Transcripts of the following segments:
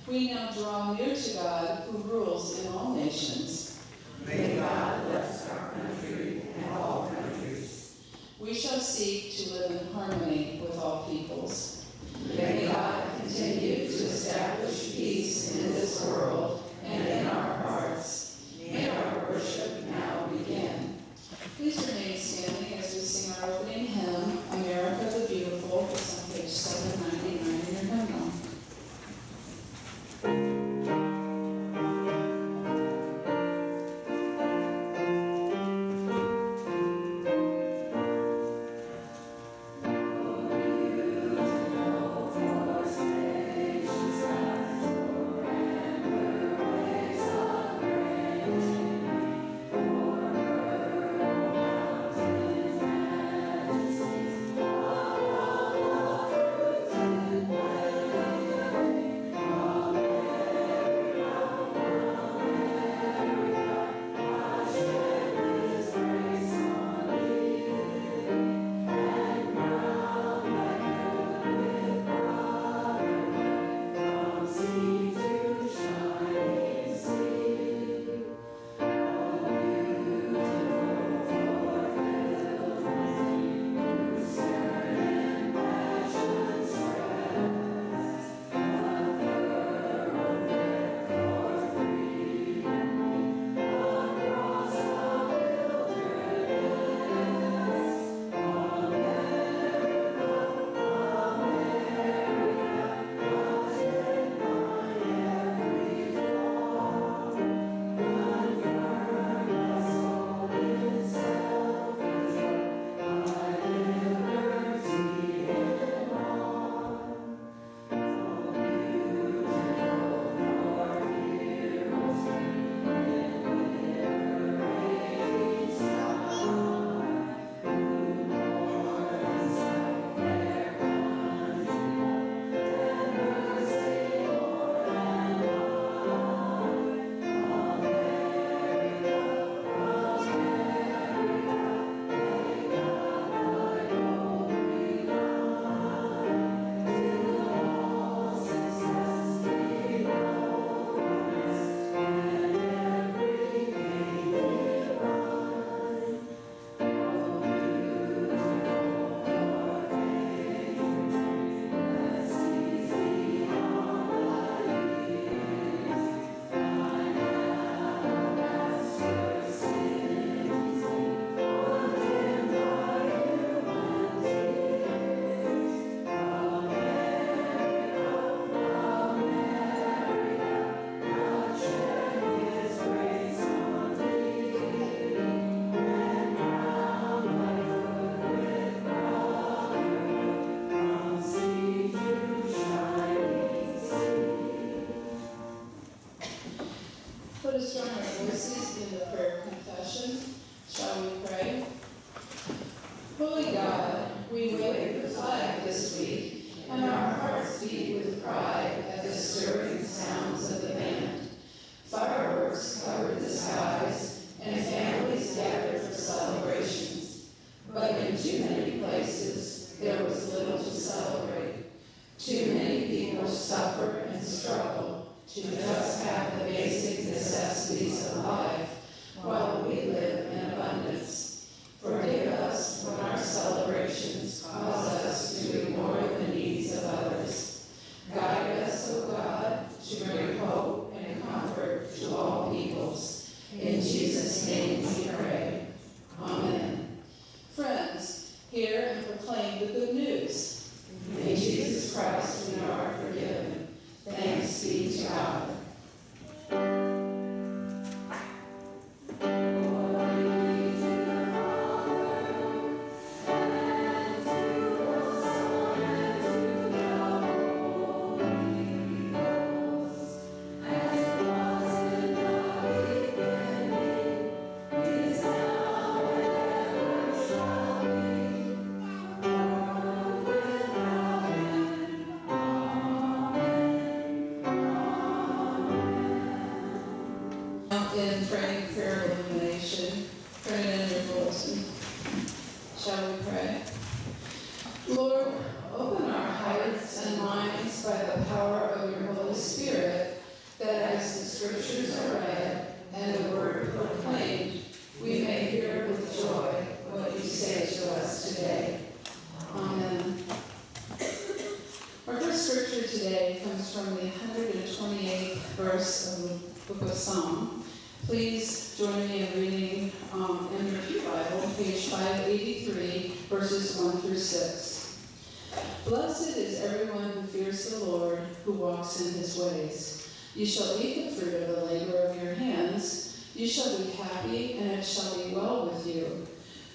We now draw near to God, who rules in all nations. May God bless our country and all countries. We shall seek to live in harmony with all peoples. May God continue to establish peace in this world and in our hearts. May our worship now begin. Please remain standing as we sing our opening hymn, America the Beautiful. It's on page 799 in your hymnal. Let us join our voices in the prayer of confession. Shall we pray? Holy God, we wave the flag this week, and our hearts beat with pride at the stirring sounds of the band. Fireworks covered the skies, and families gathered for celebrations. But in too many places, there was little to celebrate. Too many people suffer and struggle to just have the basic necessities of life while we live in abundance. Forgive us when our celebrations cause us to ignore the needs of others. Guide us, O God, to bring hope and comfort to all peoples. In Jesus' name we pray. Amen. Friends, hear and proclaim the good news. In Jesus Christ we are forgiven. Thanks be to God. In praying prayer illumination, turn it in your bulletin. Shall we pray? Lord, open our hearts and minds by the power of your Holy Spirit, scripture today comes from the 128th verse of the book of Psalm. Please join me in reading in your Pew Bible, page 583, verses 1 through 6. Blessed is everyone who fears the Lord, who walks in his ways. You shall eat the fruit of the labor of your hands. You shall be happy, and it shall be well with you.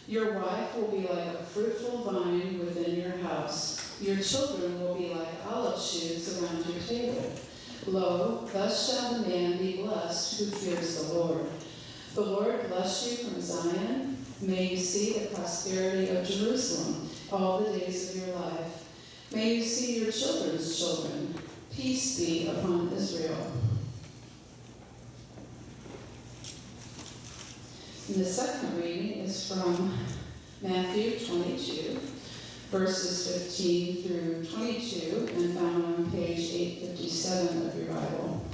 Your wife will be like a fruitful vine within your house. Your children will be like olive shoots around your table. Lo, thus shall the man be blessed who fears the Lord. The Lord bless you from Zion. May you see the prosperity of Jerusalem all the days of your life. May you see your children's children. Peace be upon Israel. And the second reading is from Matthew 22, verses 15 through 22, and found on page 857 of your Bible.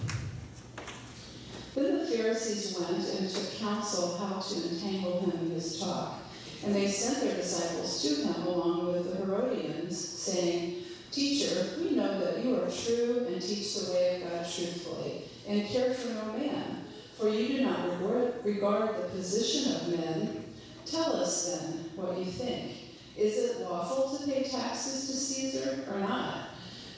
Then the Pharisees went and took counsel how to entangle him in his talk. And they sent their disciples to him along with the Herodians, saying, Teacher, we know that you are true and teach the way of God truthfully, and care for no man, for you do not regard the position of men. Tell us then what you think. Is it lawful to pay taxes to Caesar or not?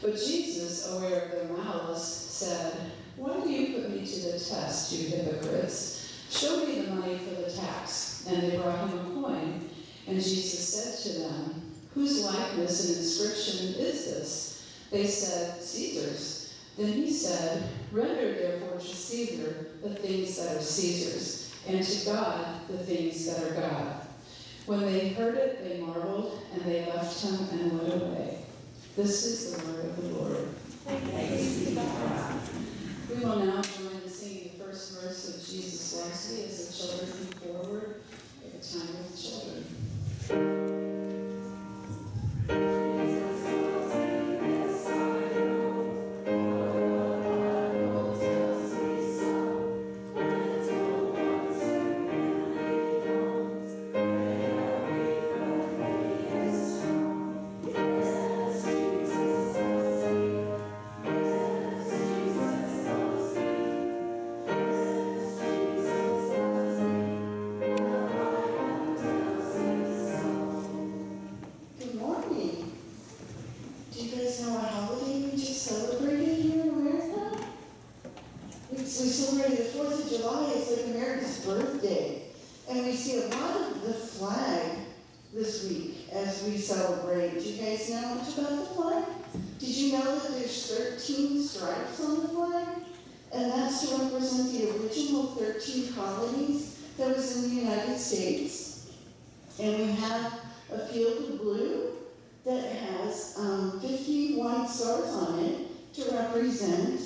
But Jesus, aware of their malice, said, Why do you put me to the test, you hypocrites? Show me the money for the tax. And they brought him a coin. And Jesus said to them, Whose likeness and inscription is this? They said, Caesar's. Then he said, Render therefore to Caesar the things that are Caesar's, and to God the things that are God. When they heard it, they marveled, and they left him and went away. This is the word of the Lord. Thanks be to God. We will now join in singing the first verse of Jesus Lassie as the children come forward at the time of the children. That was in the United States, and we have a field of blue that has 50 white stars on it to represent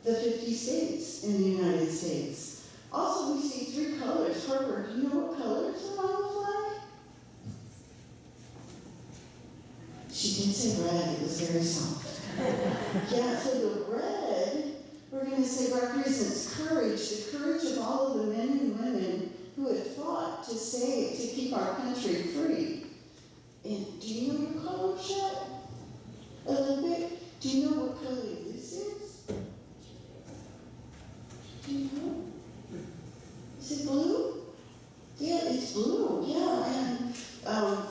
the 50 states in the United States. Also, we see three colors. Harper, do you know what colors are on the flag? She did say red. It was very soft. Yeah, so the red, we're going to say, represents courage, the courage of all of the men and women who had fought to keep our country free. And do you know your color, Chet? A little bit? Do you know what color this is? Do you know? Is it blue? Yeah, it's blue. Yeah, and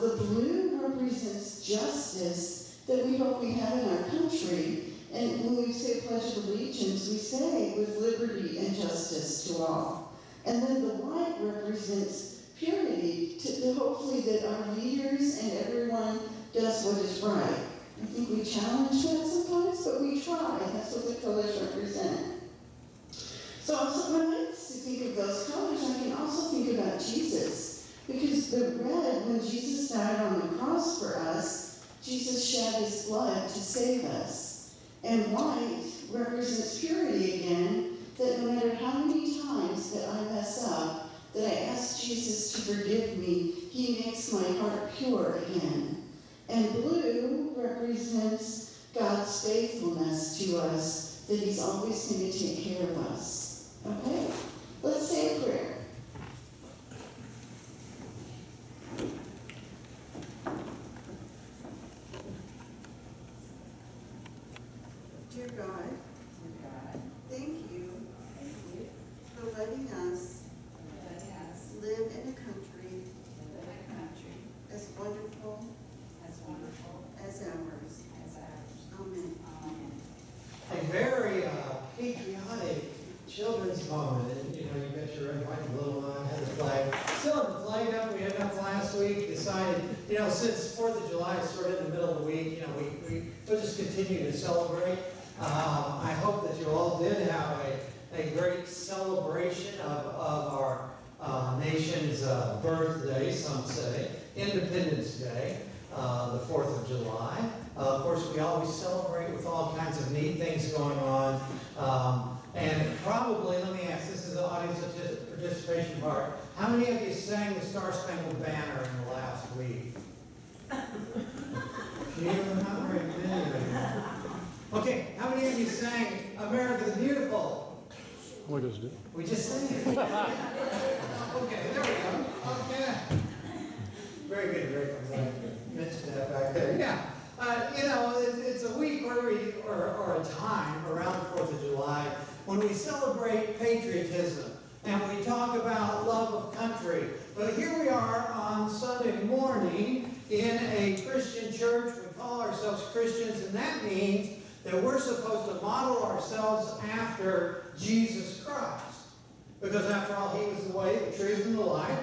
the blue represents justice that we hope we have in our country. And when we say Pledge of Allegiance, we say with liberty and justice to all. And then the white represents purity, to hopefully that our leaders and everyone does what is right. I think we challenge that sometimes, but we try. That's what the colors represent. So when I think of those colors, I can also think about Jesus. Because the red, when Jesus died on the cross for us, Jesus shed his blood to save us. And white represents purity again, that no matter how many times that I mess up, that I ask Jesus to forgive me, he makes my heart pure again. And blue represents God's faithfulness to us, that he's always going to take care of us. Okay? Let's say a prayer. Dear God, thank you for letting us live in a country as wonderful as ours. Amen. A very patriotic children's moment. And, you got your red, white, and blue on, had the flag. Still have the flag up. We had it up last week. Decided, since 4th of July is sort of in the middle of the week, we'll just continue to celebrate. I hope that you all did have a great celebration of our nation's birthday, some say, Independence Day, the 4th of July. Of course, we always celebrate with all kinds of neat things going on. And probably, let me ask, this is the audience participation part. How many of you sang the Star Spangled Banner in the last week? Not very many. Okay, how many of you sang America the Beautiful? We just did. We just sang it. Okay, there we go. Okay. Very good, very good. I mentioned that back there. Yeah. It's a week or a time around the 4th of July when we celebrate patriotism and we talk about love of country. But here we are on Sunday morning in a Christian church. We call ourselves Christians, and that means that we're supposed to model ourselves after Jesus Christ. Because after all, he was the way, the truth, and the life.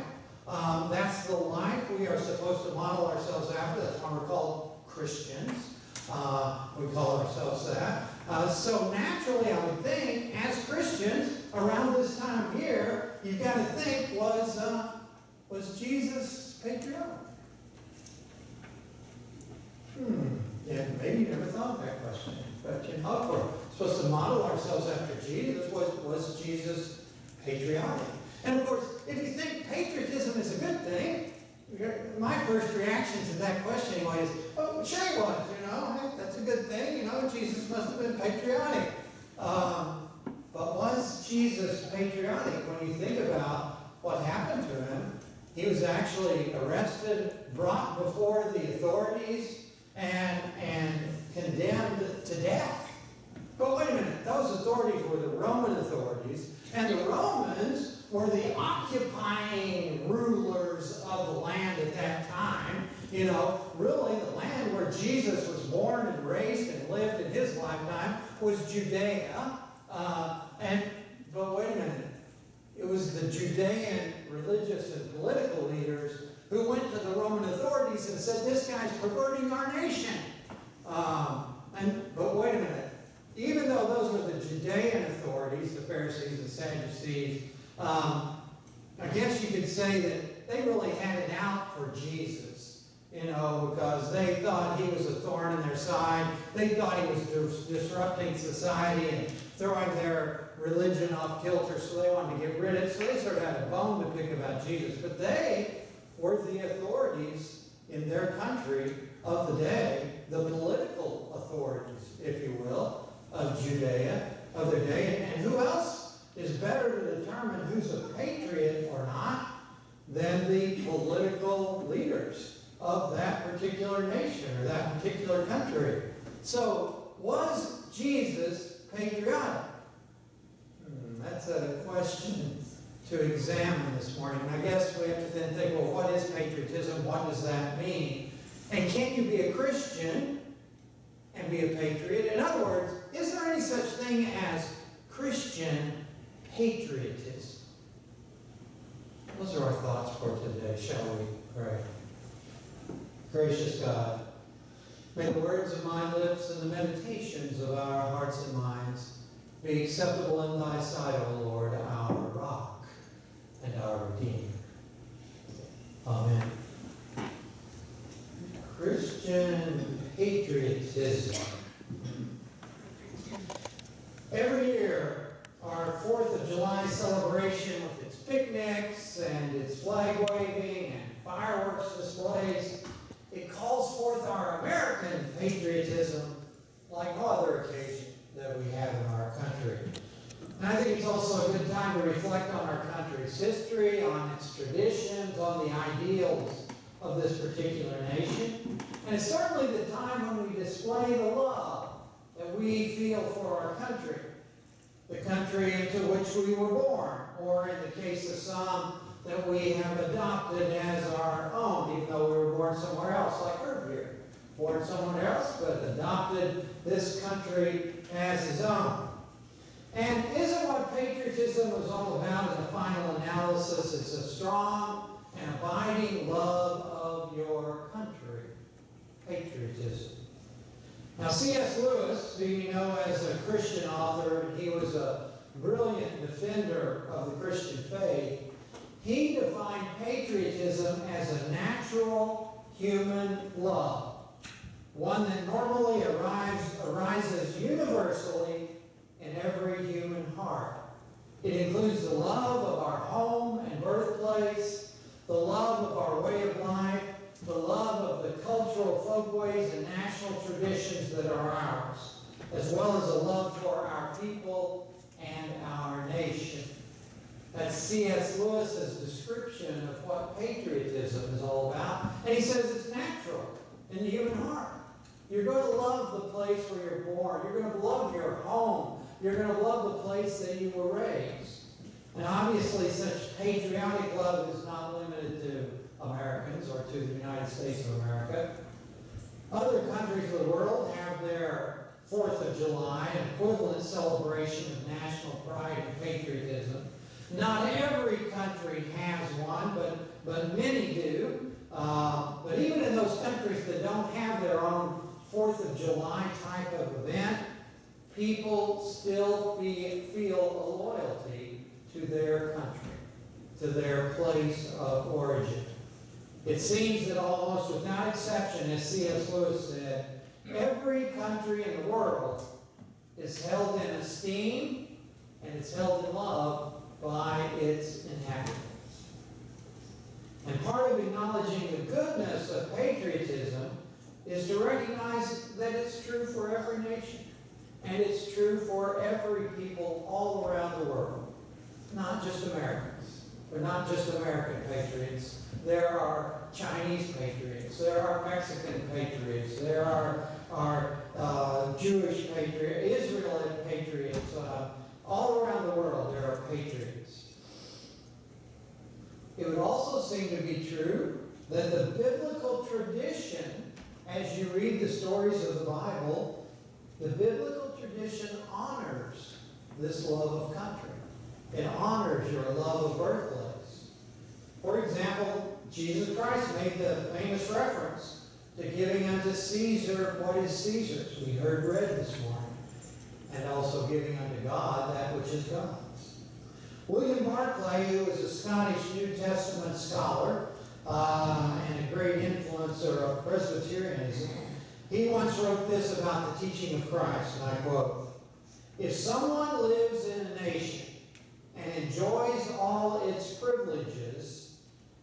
That's the life we are supposed to model ourselves after. That's why we're called Christians. We call ourselves that. So naturally, I would think, as Christians, around this time of year, you've got to think, was Jesus patriotic? Yeah, maybe you never thought of that question. But if we're supposed to model ourselves after Jesus, was Jesus patriotic? And of course, if you think patriotism is a good thing, my first reaction to that question anyway is, oh, sure he was, that's a good thing, Jesus must have been patriotic. But was Jesus patriotic? When you think about what happened to him, he was actually arrested, brought before the authorities, and condemned to death. But wait a minute, those authorities were the Roman authorities, and the Romans were the occupying rulers of the land at that time. Really the land where Jesus was born and raised and lived in his lifetime was Judea. But wait a minute. It was the Judean religious and political leaders who went to the Roman authorities and said, this guy's perverting our nation. But wait a minute. Even though those were the Judean authorities, the Pharisees and Sadducees, I guess you could say that they really had it out for Jesus, because they thought he was a thorn in their side. They thought he was disrupting society and throwing their religion off kilter, so they wanted to get rid of it. So they sort of had a bone to pick about Jesus. But they were the authorities in their country of the day, the political authorities, if you will, of Judea, of their day. And who else is better to determine who's a patriot or not than the political leaders of that particular nation or that particular country? So, was Jesus patriotic? That's a question to examine this morning. And I guess we have to then think, well, what is patriotism? What does that mean? And can you be a Christian and be a patriot? In other words, is there any such thing as Christian patriotism? Those are our thoughts for today. Shall we pray? Gracious God, may the words of my lips and the meditations of our hearts and minds be acceptable in thy sight, O Lord, our rock and our Redeemer. Amen. Christian patriotism. Every year, our 4th of July celebration with its picnics and its flag waving and fireworks displays, it calls forth our American patriotism like no other occasion that we have in our country. And I think it's also a good time to reflect on our country's history, on its traditions, on the ideals of this particular nation. And it's certainly the time when we display the love that that we feel for our country, the country into which we were born, or in the case of some, that we have adopted as our own, even though we were born somewhere else, like Herb here. Born somewhere else, but adopted this country as his own. And isn't what patriotism is all about in the final analysis? It's a strong and abiding love of your country. Patriotism. Now, C.S. Lewis, who you know as a Christian author, he was a brilliant defender of the Christian faith. He defined patriotism as a natural human love, one that normally arises universally in every human heart. It includes the love of our home and birthplace, the love of our way of life, the love of the cultural folkways and national traditions that are ours, as well as a love for our people and our nation. That's C.S. Lewis's description of what patriotism is all about. And he says it's natural in the human heart. You're going to love the place where you're born. You're going to love your home. You're going to love the place that you were raised. And obviously such patriotic love is not limited to Americans or to the United States of America. Other countries of the world have their 4th of July, an equivalent celebration of national pride and patriotism. Not every country has one, but many do. But even in those countries that don't have their own 4th of July type of event, people still feel a loyalty to their country, to their place of origin. It seems that almost without exception, as C.S. Lewis said, every country in the world is held in esteem and it's held in love by its inhabitants. And part of acknowledging the goodness of patriotism is to recognize that it's true for every nation. And it's true for every people all around the world. Not just Americans. They're not just American patriots. There are Chinese patriots. There are Mexican patriots. There are Jewish patriots, Israelite patriots. All around the world there are patriots. It would also seem to be true that the biblical tradition, as you read the stories of the Bible, the biblical tradition honors this love of country. It honors your love of birthplace. For example, Jesus Christ made the famous reference to giving unto Caesar what is Caesar's. We heard read this morning. And also giving unto God that which is God's. William Barclay, who was a Scottish New Testament scholar and a great influencer of Presbyterianism, he once wrote this about the teaching of Christ, and I quote, "If someone lives in a nation and enjoys all its privileges,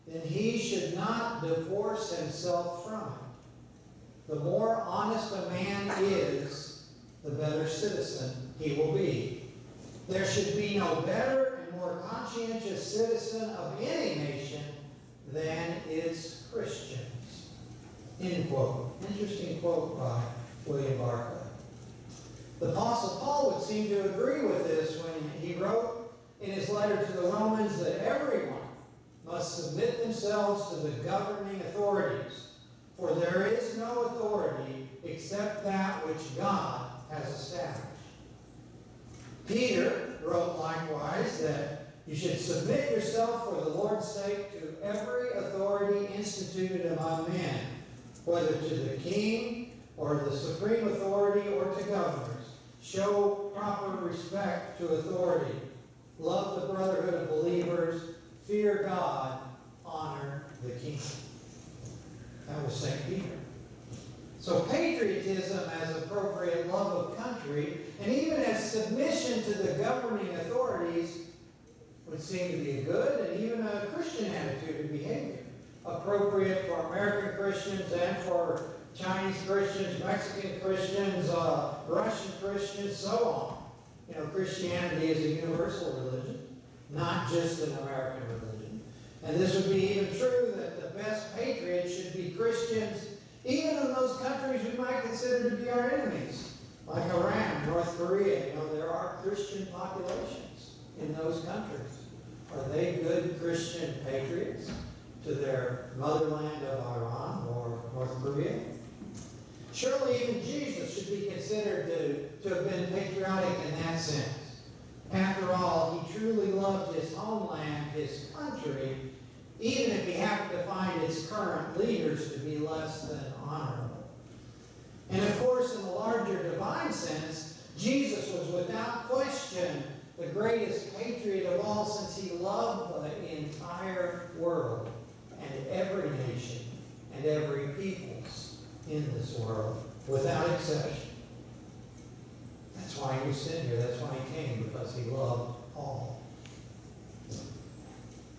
then he should not divorce himself from it. The more honest a man is, the better citizen he will be. There should be no better and more conscientious citizen of any nation than its Christians." End quote. Interesting quote by William Barclay. The Apostle Paul would seem to agree with this when he wrote in his letter to the Romans that everyone must submit themselves to the governing authorities, for there is no authority except that which God has established. Peter wrote likewise that you should submit yourself for the Lord's sake to every authority instituted among men, whether to the king or the supreme authority or to governors. Show proper respect to authority. Love the brotherhood of believers. Fear God. Honor the king. That was St. Peter. So patriotism as appropriate love of country, and even as submission to the governing authorities, would seem to be a good and even a Christian attitude of behavior. Appropriate for American Christians and for Chinese Christians, Mexican Christians, Russian Christians, so on. You know, Christianity is a universal religion, not just an American religion. And this would be even true that the best patriots should be Christians, even in those countries we might consider to be our enemies. Like Iran, North Korea, there are Christian populations in those countries. Are they good Christian patriots to their motherland of Iran or North Korea? Surely even Jesus should be considered to have been patriotic in that sense. After all, he truly loved his homeland, his country, even if he happened to find its current leaders to be less than honorable. And of course, in the larger divine sense, Jesus was without question the greatest patriot of all, since he loved the entire world and every nation and every peoples in this world, without exception. That's why he was sent here. That's why he came, because he loved all.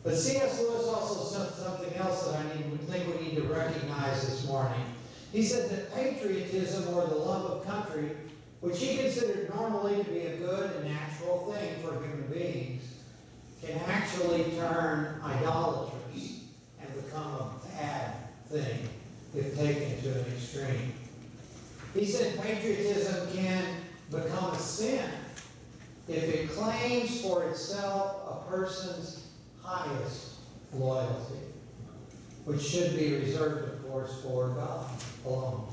But C.S. Lewis also said something else that I think we need to recognize this morning. He said that patriotism, or the love of country, which he considered normally to be a good and natural thing for human beings, can actually turn idolatrous and become a bad thing if taken to an extreme. He said patriotism can become a sin if it claims for itself a person's highest loyalty, which should be reserved, of course, for God alone,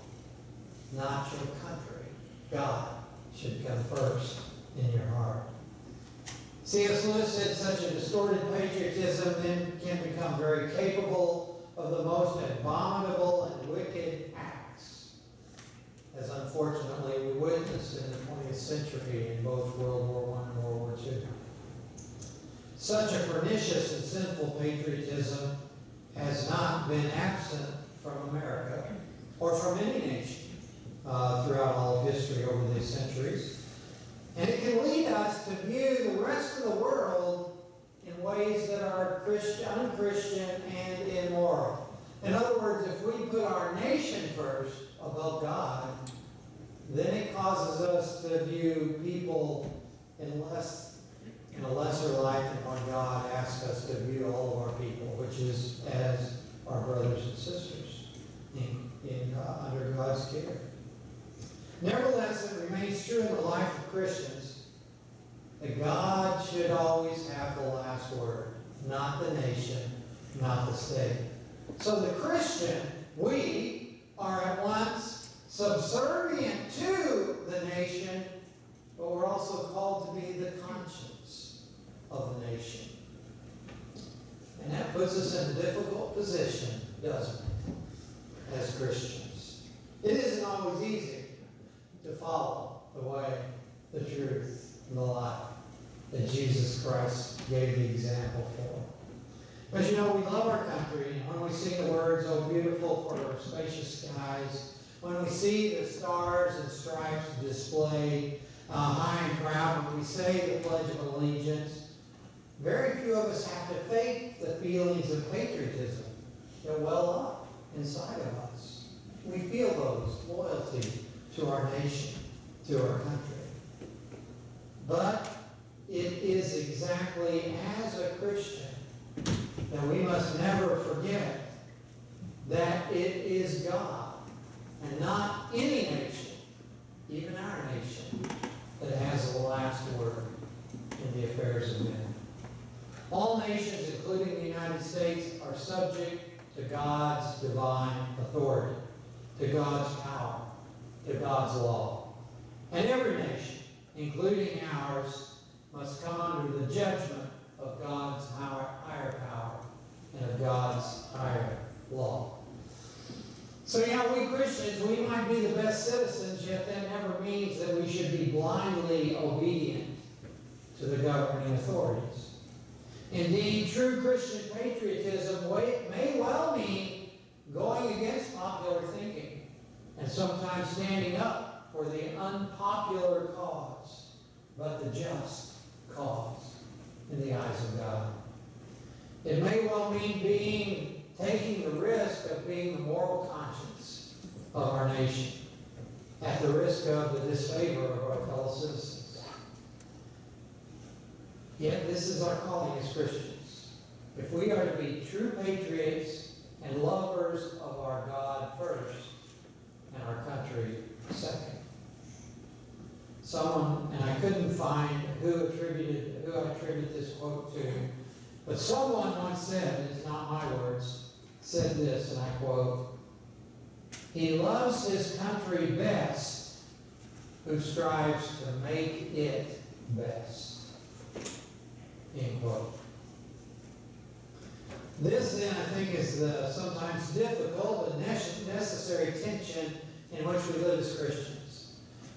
not your country. God should come first in your heart. C.S. Lewis said such a distorted patriotism then can become very capable of the most abominable and wicked acts, as unfortunately we witnessed in the 20th century in both World War I and World War II. Such a pernicious and sinful patriotism has not been absent from America or from any nation throughout all of history over these centuries. And it can lead us to view the rest of the world in ways that are unchristian and immoral. In other words, if we put our nation first above God, then it causes us to view people in a lesser light than what God asks us to view all of our people, which is as our brothers and sisters under God's care. Nevertheless, it remains true in the life of Christians that God should always have the last word, not the nation, not the state. So the Christian, we are at once subservient to the nation, but we're also called to be the conscience of the nation. And that puts us in a difficult position, doesn't it, as Christians? It isn't always easy to follow the way, the truth, and the life that Jesus Christ gave the example for. But we love our country, and when we sing the words, "Oh, beautiful for our spacious skies," when we see the stars and stripes displayed high and proud, when we say the Pledge of Allegiance, very few of us have to fake the feelings of patriotism that well up inside of us. We feel those, loyalty to our nation, to our country. But it is exactly as a Christian that we must never forget that it is God and not any nation, even our nation, that has the last word in the affairs of men. All nations, including the United States, are subject to God's divine authority, to God's power, to God's law. And every nation, including ours, must come under the judgment of God's higher power and of God's higher law. So we Christians, we might be the best citizens, yet that never means that we should be blindly obedient to the governing authorities. Indeed, true Christian patriotism may well mean going against popular thinking and sometimes standing up for the unpopular cause, but the just cause in the eyes of God. It may well mean taking the risk of being the moral conscience of our nation at the risk of the disfavor of our fellow citizens. Yet this is our calling as Christians. If we are to be true patriots and lovers of our God first and our country second. Someone, and I couldn't find who I attributed this quote to, but someone once said, it's not my words, said this, and I quote, "He loves his country best who strives to make it best." End quote. This, then, I think, is the sometimes difficult but necessary tension in which we live as Christians.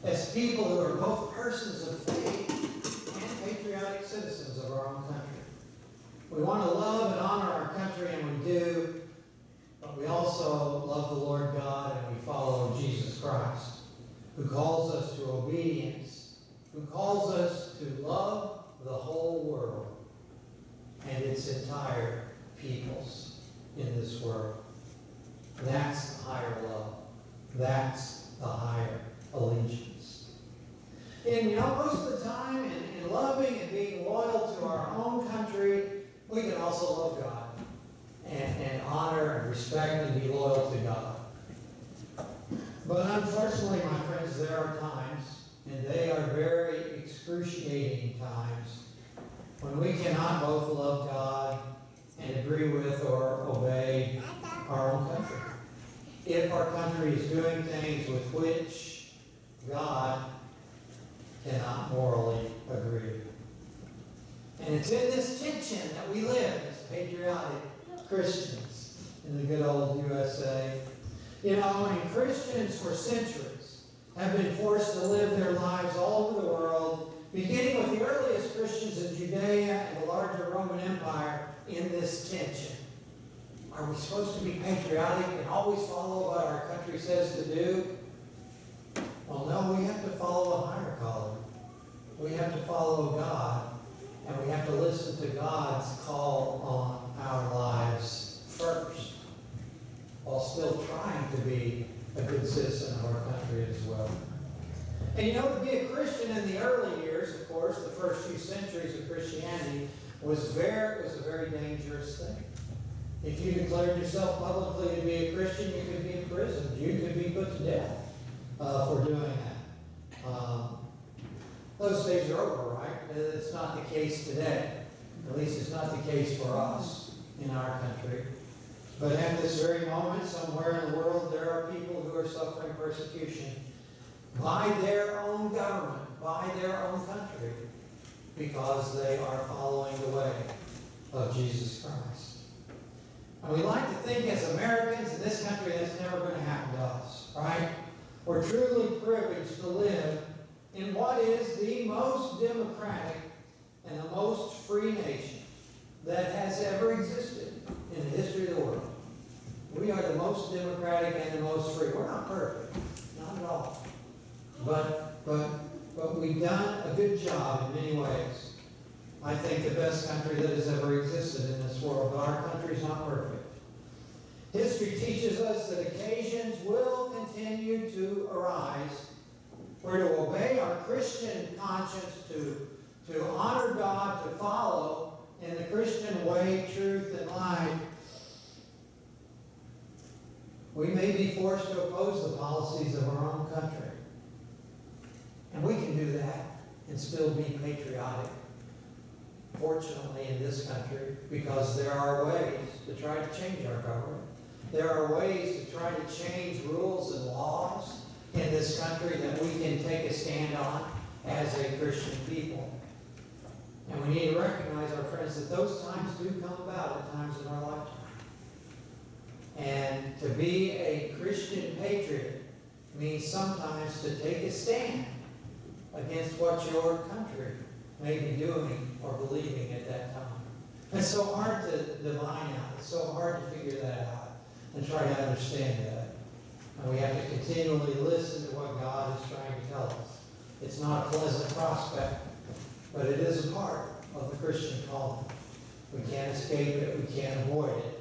As people who are both persons of faith and patriotic citizens of our own country. We want to love and honor our country, and we do, but we also love the Lord God and we follow Jesus Christ, who calls us to obedience, who calls us to love the whole world and its entire peoples in this world. That's the higher love. That's the higher allegiance. And most of the time, in loving and being loyal to our own country, we can also love God and honor and respect and be loyal to God. But unfortunately, my friends, there are times, and they are very excruciating times, when we cannot both love God and agree with or obey our own country. If our country is doing things with which God cannot morally agree. And it's in this tension that we live as patriotic Christians in the good old USA. And Christians for centuries have been forced to live their lives all over the world, beginning with the earliest Christians in Judea and the larger Roman Empire, in this tension. Are we supposed to be patriotic and always follow what our country says to do? Well, no, we have to follow a higher calling. We have to follow God, and we have to listen to God's call on our lives first, while still trying to be a good citizen of our country as well. And to be a Christian in the early years, of course, the first few centuries of Christianity, was a very dangerous thing. If you declared yourself publicly to be a Christian, you could be imprisoned. You could be put to death for doing that. Those days are over, right? It's not the case today. At least it's not the case for us in our country. But at this very moment, somewhere in the world, there are people who are suffering persecution by their own government, by their own country, because they are following the way of Jesus Christ. And we like to think as Americans in this country that's never going to happen to us, right? We're truly privileged to live in what is the most democratic and the most free nation that has ever existed in the history of the world. We are the most democratic and the most free. We're not perfect, not at all. But we've done a good job in many ways. I think the best country that has ever existed in this world, but our country's not perfect. History teaches us that occasions will continue to arise where to obey our Christian conscience, to honor God, to follow in the Christian way, truth, and life, we may be forced to oppose the policies of our own country. And we can do that and still be patriotic, fortunately, in this country, because there are ways to try to change our government. There are ways to try to change rules and laws in this country that we can take a stand on as a Christian people. And we need to recognize, our friends, that those times do come about at times in our lifetime. And to be a Christian patriot means sometimes to take a stand against what your country may be doing or believing at that time. It's so hard to divine out. It's so hard to figure that out and try to understand that. And we have to continually listen to what God is trying to tell us. It's not a pleasant prospect, but it is a part of the Christian calling. We can't escape it. We can't avoid it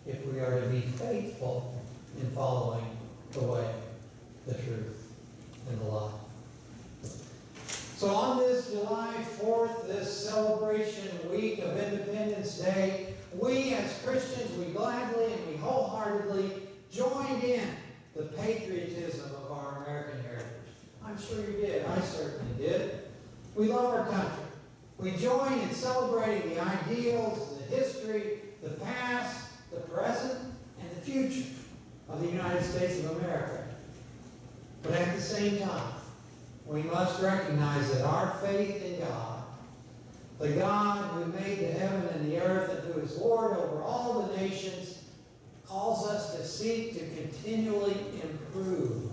if we are to be faithful in following the way, the truth, and the life. So on this July 4th, this celebration week of Independence Day, we as Christians, we gladly and we wholeheartedly joined in the patriotism of our American heritage. I'm sure you did. I certainly did. We love our country. We join in celebrating the ideals, the history, the past, the present, and the future of the United States of America. But at the same time, we must recognize that our faith in God, the God who made the heaven and the earth and who is Lord over all the nations, calls us to seek to continually improve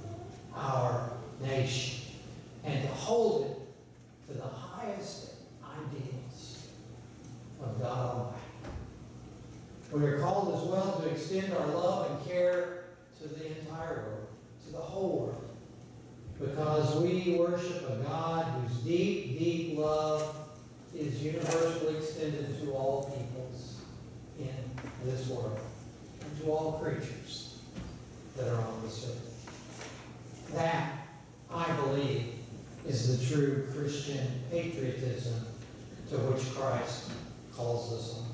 our nation and to hold it to the highest ideals of God Almighty. We are called as well to extend our love and care to the entire world, to the whole world, because we worship a God whose deep, deep love is universally extended to all peoples in this world and to all creatures that are on this earth. That, I believe, is the true Christian patriotism to which Christ calls us on.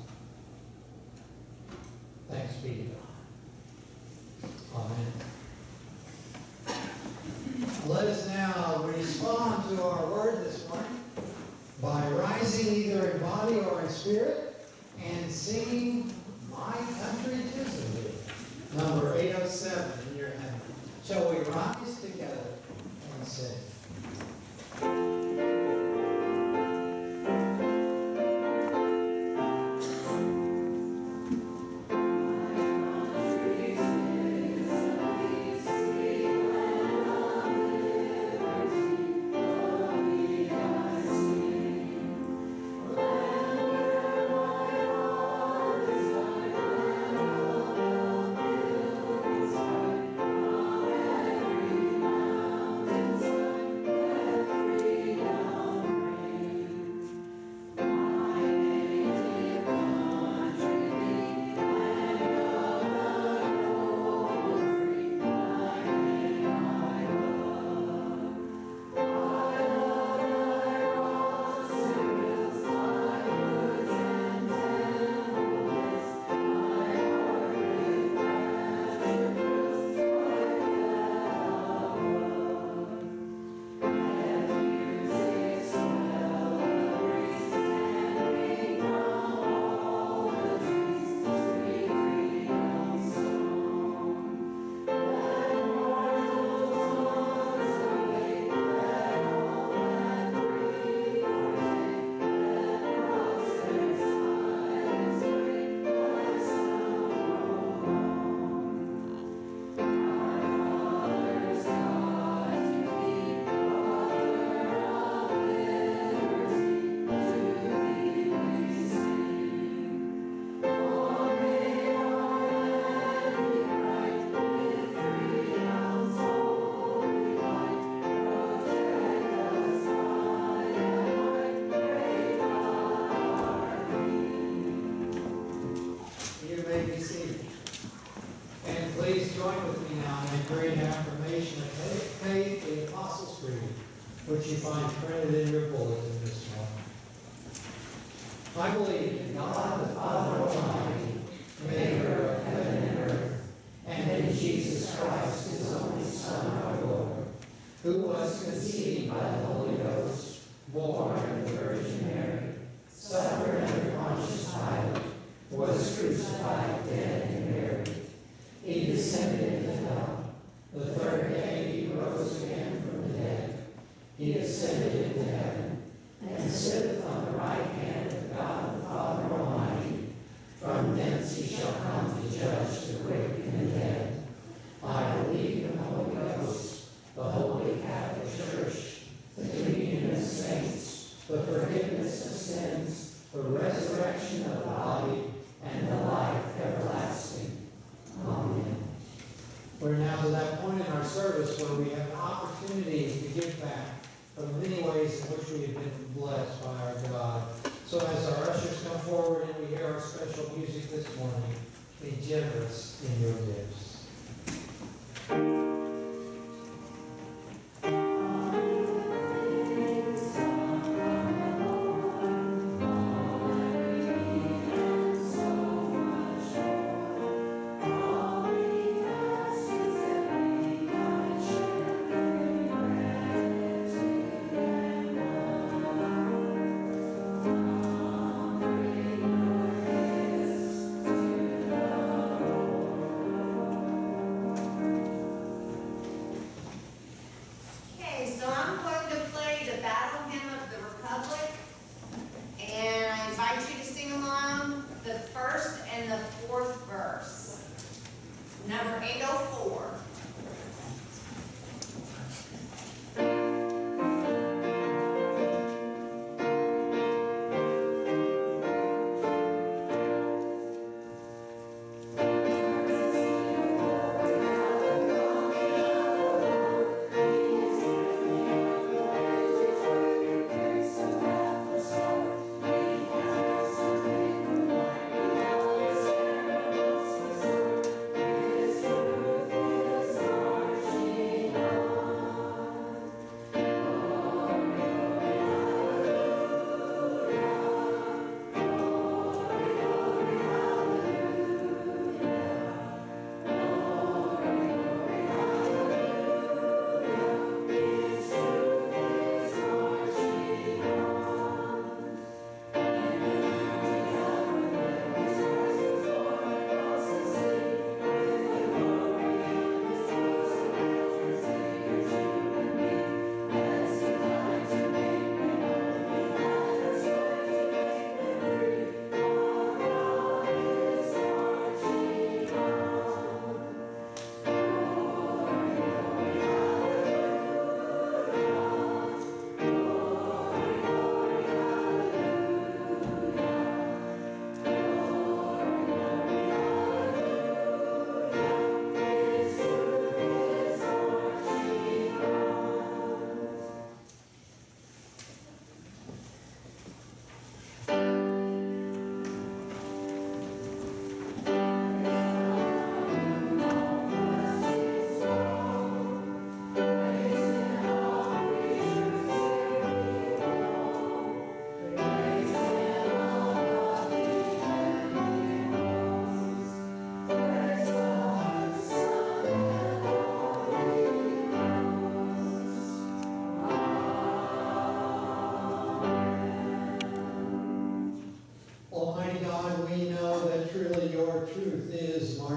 Thanks be to God. Amen. Let us now respond to our word this morning by rising either in body or in spirit and singing My Country 'Tis of Thee, number 807 in your hymn. Shall we rise together and sing? Which you find printed in your bulletin this morning. I believe in God the Father Almighty, maker of heaven and earth, and in Jesus Christ, his only Son, our Lord, who was conceived by the Holy Ghost, born of the Virgin Mary, suffered under Pontius Pilate, was crucified, dead, and buried. He descended into hell. The third day he rose again from the dead. He ascended into heaven, and sitteth on the right hand of God the Father Almighty. From thence he shall come to judge the quick and the dead. I believe in the Holy Ghost, the Holy Catholic Church, the communion of saints, the forgiveness of sins, the resurrection of the body, and the life everlasting. Amen. We're now to that point in our service where we have an opportunity to give back from the many ways in which we have been blessed by our God. So as our ushers come forward and we hear our special music this morning, be generous in your gifts.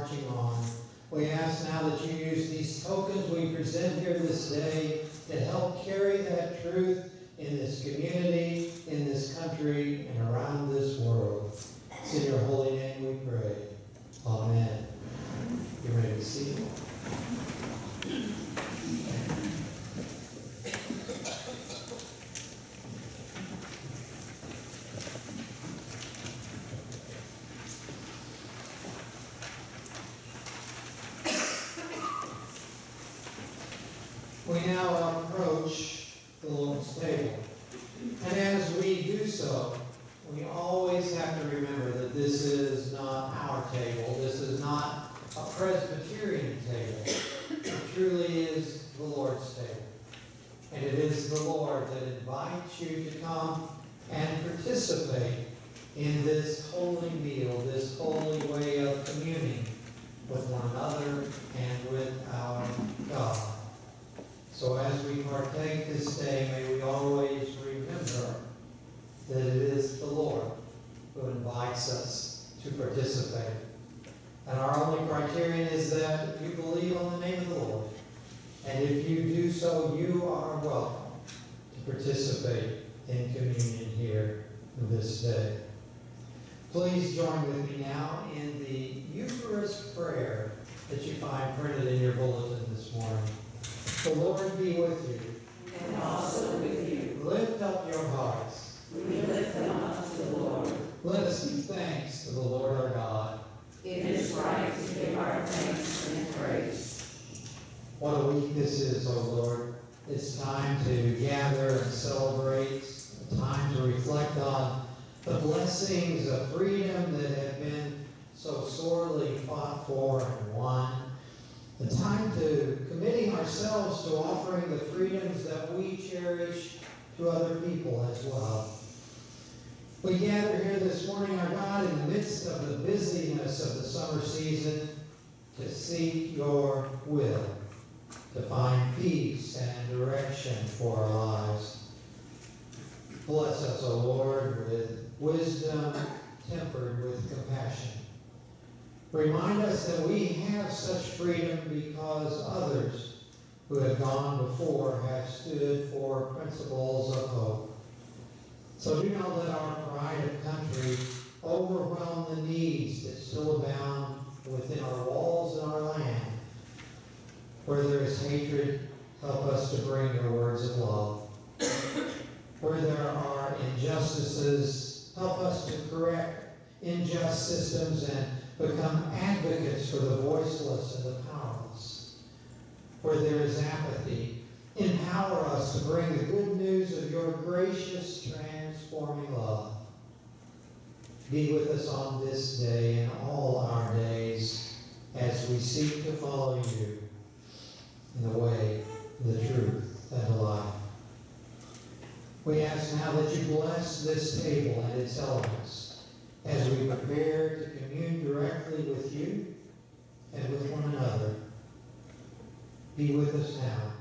marching on. We ask now that you use these tokens we present here this day to help carry that truth in this community, in this country, and around this world. It's in your holy name we pray. Amen. You ready to see it? We now approach the Lord's table. And as we do so, we always have to remember that this is not our table. This is not a Presbyterian table. It truly is the Lord's table. And it is the Lord that invites you to come and participate in this holy meal, this holy way of communing with one another and with our God. So as we partake this day, may we always remember that it is the Lord who invites us to participate. And our only criterion is that you believe on the name of the Lord. And if you do so, you are welcome to participate in communion here this day. Please join with me now in the Eucharist prayer that you find printed in your bulletin this morning. The Lord be with you. And also with you. Lift up your hearts. We lift them up to the Lord. Let us give thanks to the Lord our God. It is right to give our thanks and praise. What a week this is, O Lord. It's time to gather and celebrate, a time to reflect on the blessings of freedom that have been so sorely fought for and won. The time to committing ourselves to offering the freedoms that we cherish to other people as well. We gather here this morning, our God, in the midst of the busyness of the summer season to seek your will, to find peace and direction for our lives. Bless us, O Lord, with wisdom tempered with compassion. Remind us that we have such freedom because others who have gone before have stood for principles of hope. So do not let our pride of country overwhelm the needs that still abound within our walls and our land. Where there is hatred, help us to bring your words of love. Where there are injustices, help us to correct unjust systems and become advocates for the voiceless and the powerless. Where there is apathy, empower us to bring the good news of your gracious, transforming love. Be with us on this day and all our days as we seek to follow you in the way, the truth, and the life. We ask now that you bless this table and its elements as we prepare to commune directly with you and with one another. Be with us now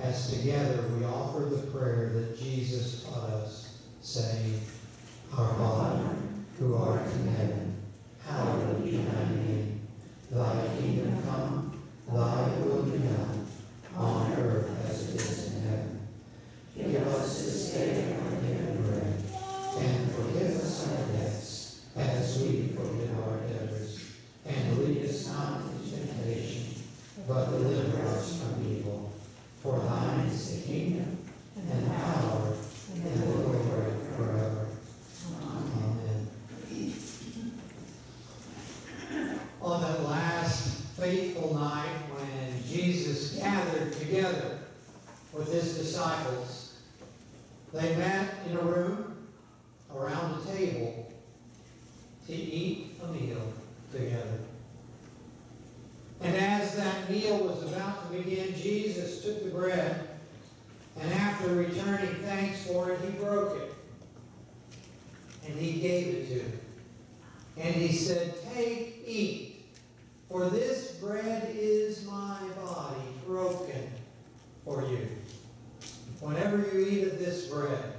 as together we offer the prayer that Jesus taught us, saying, Our Father, who art in heaven, hallowed be thy name. Thy kingdom come, thy will be done, on earth as it is in heaven. Give us this day our daily bread, and forgive us our debts, as we forgive our debtors. And lead us not into temptation, but deliver us from evil. For thine is the kingdom, and the power, and the glory forever. Amen. On that last fateful night when Jesus gathered together with his disciples, they met in a room around a table to eat a meal together. And as that meal was about to begin, Jesus took the bread, and after returning thanks for it, he broke it. And he gave it to them. And he said, Take, eat, for this bread is my body broken for you. Whenever you eat of this bread,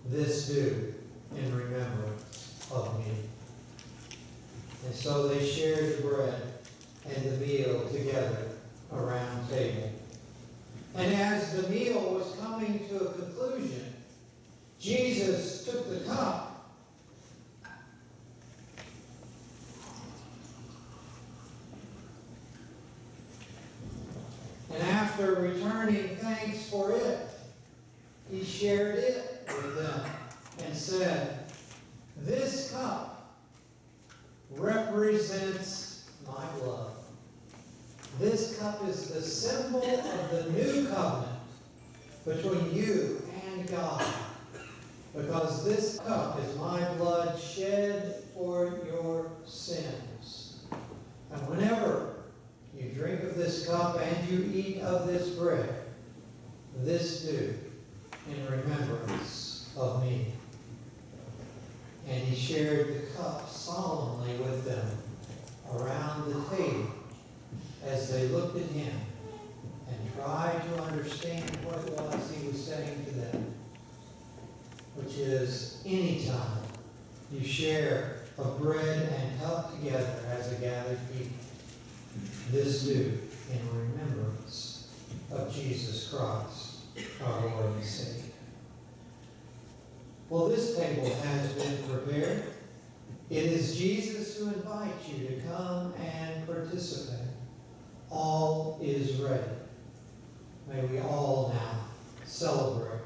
this do in remembrance of me. And so they shared the bread and the meal together around the table. And as the meal was coming to a conclusion, Jesus took the cup and after returning thanks for it, he shared it with them and said, "This cup represents my blood. This cup is the symbol of the new covenant between you and God, because this cup is my blood shed for your sins. And whenever you drink of this cup and you eat of this bread, this do in remembrance of me." And he shared the cup solemnly with them around the table as they looked at him and tried to understand what it was he was saying to them, which is, anytime you share of bread and cup together as a gathered people, this do in remembrance of Jesus Christ, our Lord and Savior. Well, this table has been prepared. It is Jesus who invites you to come and participate. All is ready. May we all now celebrate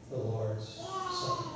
the Lord's Supper.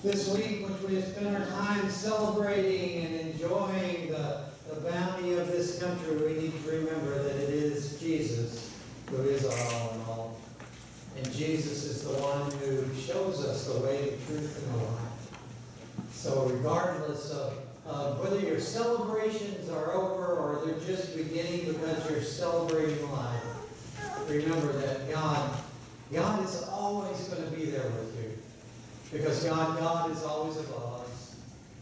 This week, which we have spent our time celebrating and enjoying the bounty of this country, we need to remember that it is Jesus who is our all in all. And Jesus is the one who shows us the way, the truth, and the life. So regardless of whether your celebrations are over or they're just beginning because you're celebrating life, remember that God is always going to be there with you. Because God is always above us.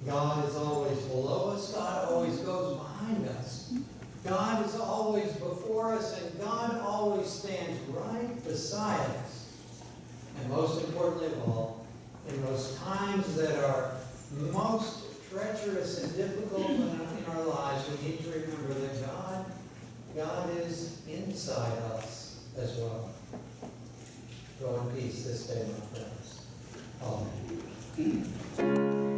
God is always below us. God always goes behind us. God is always before us, and God always stands right beside us. And most importantly of all, in those times that are most treacherous and difficult in our lives, we need to remember that God is inside us as well. Go in peace this day, my friends. Amen.